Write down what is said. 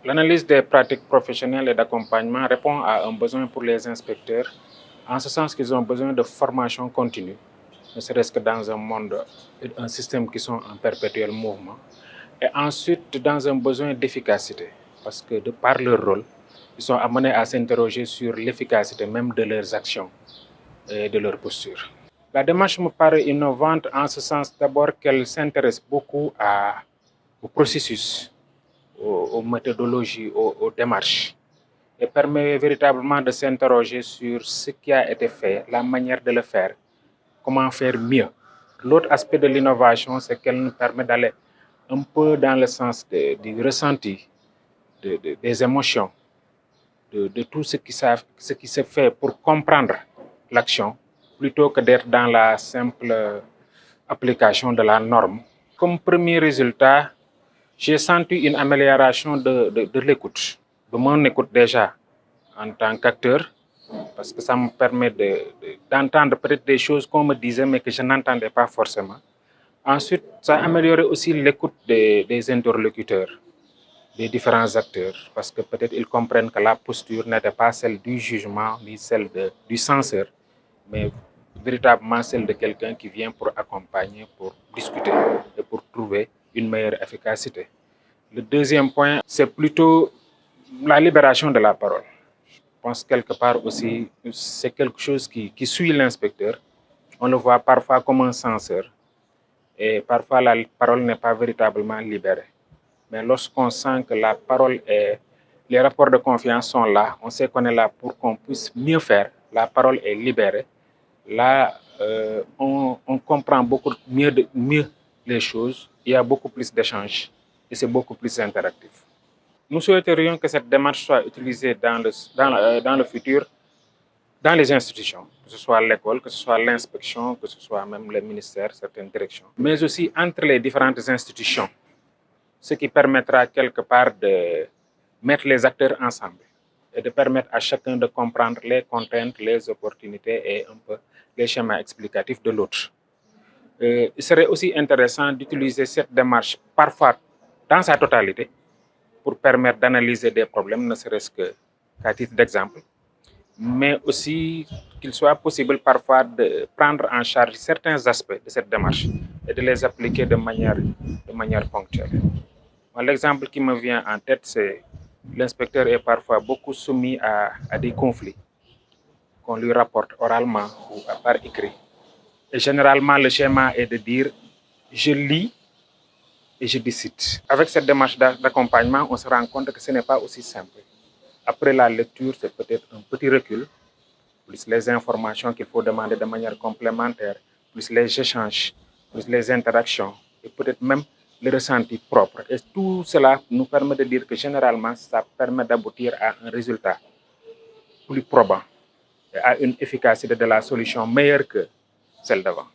L'analyse des pratiques professionnelles et d'accompagnement répond à un besoin pour les inspecteurs, en ce sens qu'ils ont besoin de formation continue, ne serait-ce que dans un monde, un système qui sont en perpétuel mouvement, et ensuite dans un besoin d'efficacité, parce que de par leur rôle, ils sont amenés à s'interroger sur l'efficacité même de leurs actions et de leur posture. La démarche me paraît innovante en ce sens d'abord qu'elle s'intéresse beaucoup au processus, aux méthodologies, aux démarches, et permet véritablement de s'interroger sur ce qui a été fait, la manière de le faire, comment faire mieux. L'autre aspect de l'innovation, c'est qu'elle nous permet d'aller un peu dans le sens du ressenti, des émotions, de tout ce qui se fait pour comprendre l'action, plutôt que d'être dans la simple application de la norme. Comme premier résultat, j'ai senti une amélioration de l'écoute, de mon écoute déjà en tant qu'acteur, parce que ça me permet d'entendre peut-être des choses qu'on me disait mais que je n'entendais pas forcément. Ensuite, ça a amélioré aussi l'écoute des interlocuteurs, des différents acteurs, parce que peut-être ils comprennent que la posture n'était pas celle du jugement ni celle du censeur, mais véritablement celle de quelqu'un qui vient pour accompagner, pour discuter et pour trouver une meilleure efficacité. Le deuxième point, c'est plutôt la libération de la parole. Je pense quelque part aussi, c'est quelque chose qui suit l'inspecteur. On le voit parfois comme un censeur et parfois la parole n'est pas véritablement libérée. Mais lorsqu'on sent que la parole est, les rapports de confiance sont là, on sait qu'on est là pour qu'on puisse mieux faire, la parole est libérée, là, on comprend beaucoup mieux les choses, il y a beaucoup plus d'échanges et c'est beaucoup plus interactif. Nous souhaiterions que cette démarche soit utilisée dans le futur, dans les institutions, que ce soit l'école, que ce soit l'inspection, que ce soit même les ministères, certaines directions, mais aussi entre les différentes institutions, ce qui permettra quelque part de mettre les acteurs ensemble et de permettre à chacun de comprendre les contraintes, les opportunités et un peu les schémas explicatifs de l'autre. Il serait aussi intéressant d'utiliser cette démarche parfois dans sa totalité pour permettre d'analyser des problèmes, ne serait-ce qu'à titre d'exemple, mais aussi qu'il soit possible parfois de prendre en charge certains aspects de cette démarche et de les appliquer de manière ponctuelle. L'exemple qui me vient en tête, c'est l'inspecteur est parfois beaucoup soumis à des conflits qu'on lui rapporte oralement ou par écrit. Et généralement, le schéma est de dire je lis et je décide. Avec cette démarche d'accompagnement, on se rend compte que ce n'est pas aussi simple. Après la lecture, c'est peut-être un petit recul, plus les informations qu'il faut demander de manière complémentaire, plus les échanges, plus les interactions, et peut-être même le ressenti propre. Et tout cela nous permet de dire que généralement, ça permet d'aboutir à un résultat plus probant et à une efficacité de la solution meilleure que celle d'avant.